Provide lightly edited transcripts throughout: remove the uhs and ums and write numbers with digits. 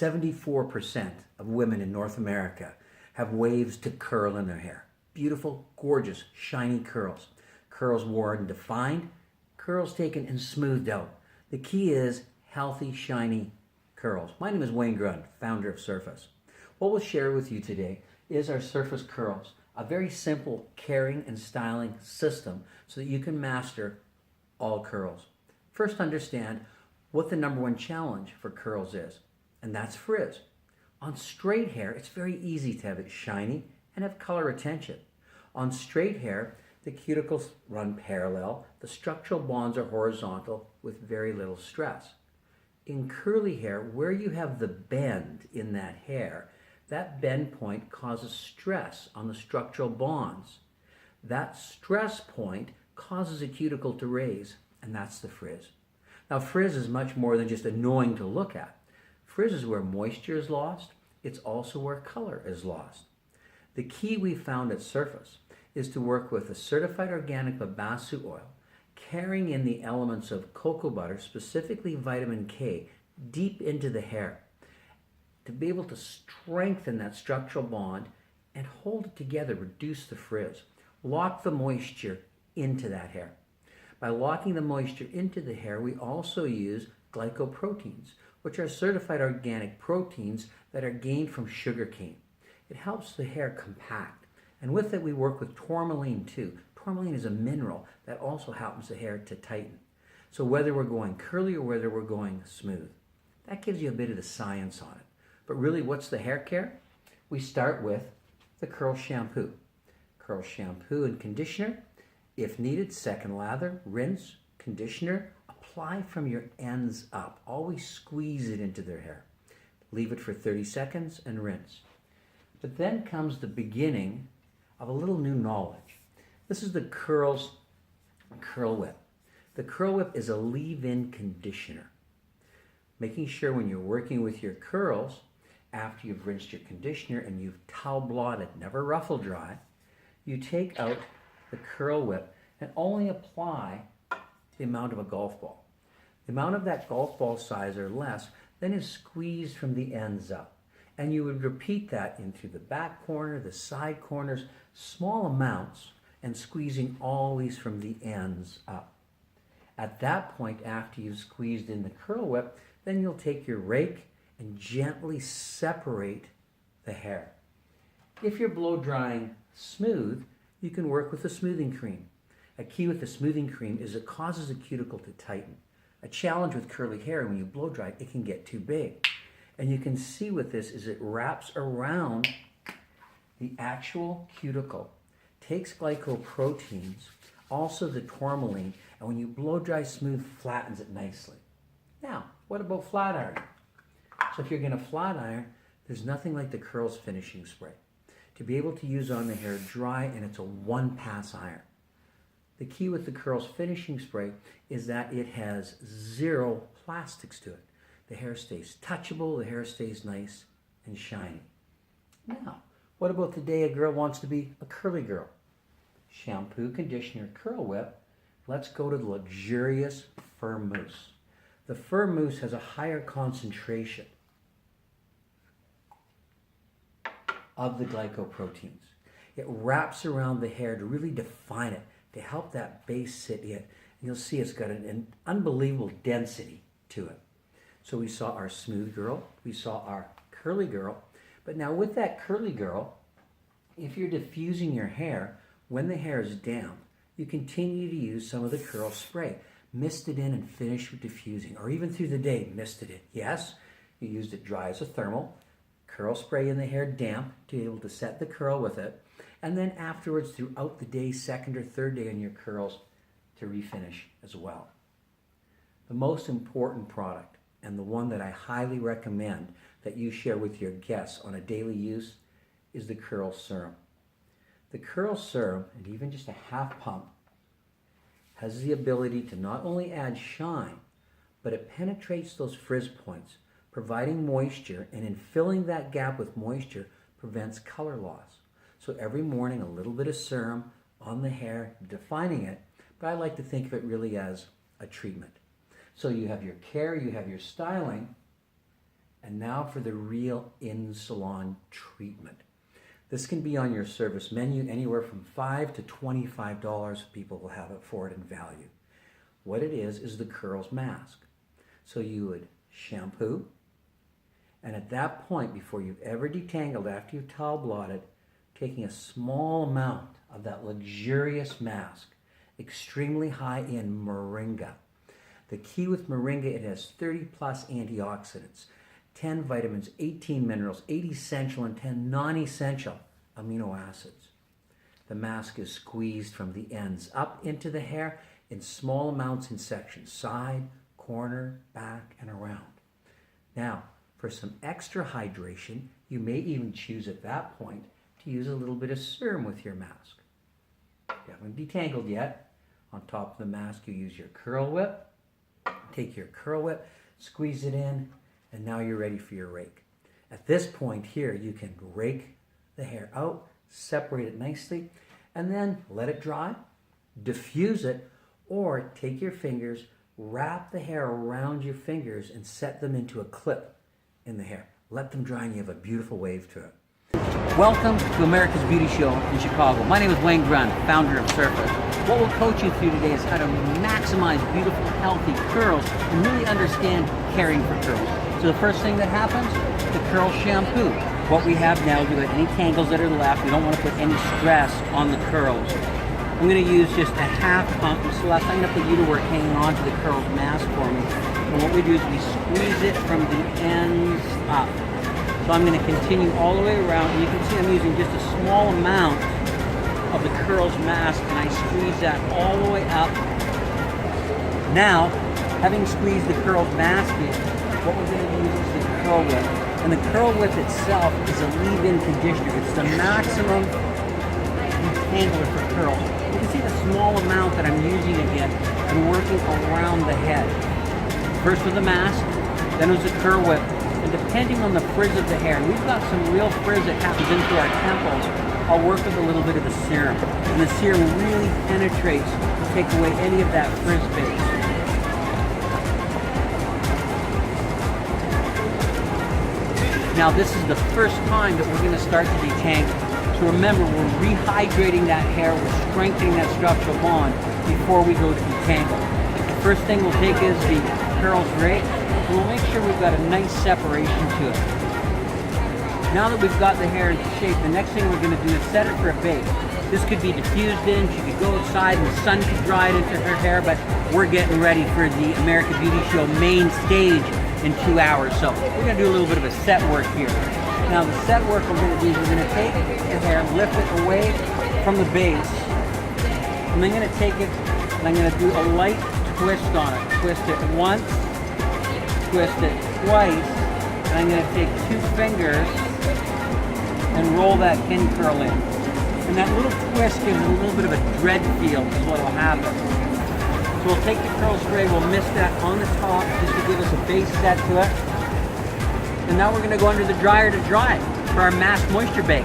74% of women in North America have waves to curl in their hair. Beautiful, gorgeous, shiny curls. Curls worn and defined, curls taken and smoothed out. The key is healthy, shiny curls. My name is Wayne Grund, founder of Surface. What we'll share with you today is our Surface Curls, a very simple caring and styling system so that you can master all curls. First, understand what the number one challenge for curls is, and that's frizz. On straight hair, it's very easy to have it shiny and have color retention. On straight hair, the cuticles run parallel, the structural bonds are horizontal with very little stress. In curly hair, where you have the bend in that hair, that bend point causes stress on the structural bonds. That stress point causes a cuticle to raise, and that's the frizz. Now, frizz is much more than just annoying to look at. Frizz is where moisture is lost. It's also where color is lost. The key we found at Surface is to work with a certified organic MOUSSE oil, carrying in the elements of cocoa butter, specifically vitamin K, deep into the hair, to be able to strengthen that structural bond and hold it together, reduce the frizz, lock the moisture into that hair. By locking the moisture into the hair, we also use glycoproteins, which are certified organic proteins that are gained from sugarcane. It helps the hair compact. And with it, we work with tourmaline too. Tourmaline is a mineral that also helps the hair to tighten. So whether we're going curly or whether we're going smooth, that gives you a bit of the science on it. But really, what's the hair care? We start with the CURLS shampoo. CURLS shampoo and conditioner. If needed, second lather, rinse, conditioner, apply from your ends up. Always squeeze it into their hair. Leave it for 30 seconds and rinse. But then comes the beginning of a little new knowledge. This is the CURLS Curl Whip. The Curl Whip is a leave-in conditioner, making sure when you're working with your curls, after you've rinsed your conditioner and you've towel blotted, never ruffle dry, you take out the Curl Whip and only apply the amount of a golf ball. The amount of that golf ball size or less then is squeezed from the ends up. And you would repeat that into the back corner, the side corners, small amounts, and squeezing always from the ends up. At that point, after you've squeezed in the Curl Whip, then you'll take your rake and gently separate the hair. If you're blow drying smooth, you can work with a smoothing cream. A key with the smoothing cream is it causes a cuticle to tighten. A challenge with curly hair, when you blow dry, it can get too big. And you can see with this is it wraps around the actual cuticle, takes glycoproteins, also the tourmaline, and when you blow dry smooth, flattens it nicely. Now, what about flat iron? So if you're going to flat iron, there's nothing like the CURLS finishing spray to be able to use on the hair dry, and it's a one-pass iron. The key with the CURLS finishing spray is that it has zero plastics to it. The hair stays touchable, the hair stays nice and shiny. Now, what about the day a girl wants to be a curly girl? Shampoo, conditioner, Curl Whip. Let's go to the luxurious fur mousse. The fur mousse has a higher concentration of the glycoproteins. It wraps around the hair to really define it, to help that base sit in. And you'll see it's got an unbelievable density to it. So we saw our smooth girl, we saw our curly girl, but now with that curly girl, if you're diffusing your hair, when the hair is damp, you continue to use some of the CURLS spray. Mist it in and finish with diffusing, or even through the day, mist it in. Yes, you used it dry as a thermal, CURLS spray in the hair damp to be able to set the curl with it, and then afterwards throughout the day, second or third day on your curls to refinish as well. The most important product, and the one that I highly recommend that you share with your guests on a daily use, is the CURLS Serum. The CURLS Serum, and even just a half pump, has the ability to not only add shine, but it penetrates those frizz points, providing moisture, and in filling that gap with moisture, prevents color loss. So every morning, a little bit of serum on the hair, defining it, but I like to think of it really as a treatment. So you have your care, you have your styling, And now for the real in-salon treatment. This can be on your service menu anywhere from $5 to $25. People will have it for it in value. What it is the Curls mask. So you would shampoo, and at that point, before you've ever detangled, after you've towel blotted, taking a small amount of that luxurious mask, extremely high in moringa. The key with moringa, it has 30 plus antioxidants, 10 vitamins, 18 minerals, 8 essential and 10 non-essential amino acids. The mask is squeezed from the ends up into the hair in small amounts in sections, side, corner, back, and around. Now, for some extra hydration, you may even choose at that point to use a little bit of serum with your mask. You haven't detangled yet. On top of the mask, you use your curl whip. Take your curl whip, squeeze it in, and now you're ready for your rake. At this point here, you can rake the hair out, separate it nicely, and then let it dry, diffuse it, or take your fingers, wrap the hair around your fingers, and set them into a clip in the hair. Let them dry, and you have a beautiful wave to it. Welcome to America's Beauty Show in Chicago. My name is Wayne Grun, founder of Surface. What we'll coach you through today is how to maximize beautiful, healthy curls and really understand caring for curls. So the first thing that happens, the curl shampoo. What we have now, we got any tangles that are left. We don't want to put any stress on the curls. I'm going to use just a half pump. Celeste, I'm going to put you to work hanging on to the curls mask for me. And what we do is we squeeze it from the ends up. So I'm going to continue all the way around, and you can see I'm using just a small amount of the curls mask, and I squeeze that all the way up. Now, having squeezed the curls mask in, what we're going to use is the curl whip. And the curl whip itself is a leave-in conditioner. It's the maximum detangler for curls. You can see the small amount that I'm using again and working around the head. First with the mask, then with the curl whip. And depending on the frizz of the hair, and we've got some real frizz that happens into our temples, I'll work with a little bit of the serum. And the serum really penetrates to take away any of that frizz base. Now this is the first time that we're going to start to detangle. So remember, we're rehydrating that hair, we're strengthening that structural bond before we go to detangle. The first thing we'll take is the curls rake. And we'll make sure we've got a nice separation to it. Now that we've got the hair into shape, the next thing we're going to do is set it for a bake. This could be diffused in, she could go outside and the sun could dry it into her hair, but we're getting ready for the American Beauty Show main stage in 2 hours. So we're going to do a little bit of a set work here. Now the set work we're going to do is we're going to take the hair, lift it away from the base, and I'm going to take it and I'm going to do a light twist on it. Twist it once, twist it twice, and I'm going to take 2 fingers and roll that pin curl in. And that little twist gives it a little bit of a dread feel is what will happen. So we'll take the curl spray, we'll mist that on the top just to give us a base set to it. And now we're going to go under the dryer to dry for our mask moisture bake.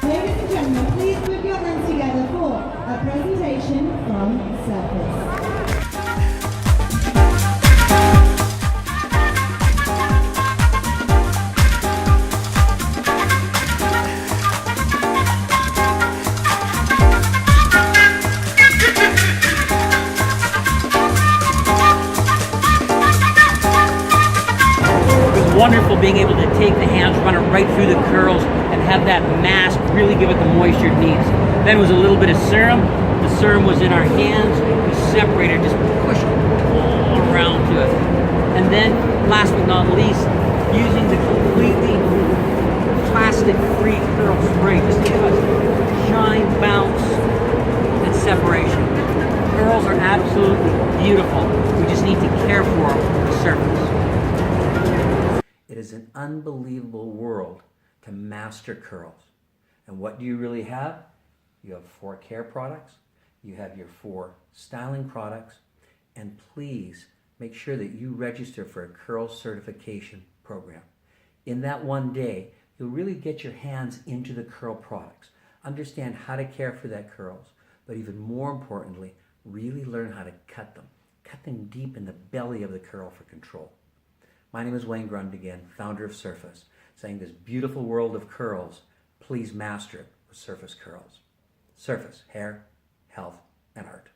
Ladies and gentlemen, please put your hands together for a presentation from Surface. Wonderful being able to take the hands, run it right through the curls, and have that mask really give it the moisture it needs. Then was a little bit of serum. The serum was in our hands. We separated, just pushed all around to it. And then, last but not least, using the completely plastic-free curl spray just to give us shine, bounce, and separation. Curls are absolutely beautiful. We just need to care for them with the surface. It is an unbelievable world to master curls. And what do you really have? You have 4 care products, you have your 4 styling products, and please make sure that you register for a curls certification program. In that one day, you'll really get your hands into the curl products, understand how to care for that curls, but even more importantly, really learn how to cut them deep in the belly of the curl for control. My name is Wayne Grund again, founder of Surface, saying this beautiful world of curls, please master it with Surface Curls. Surface, hair, health, and art.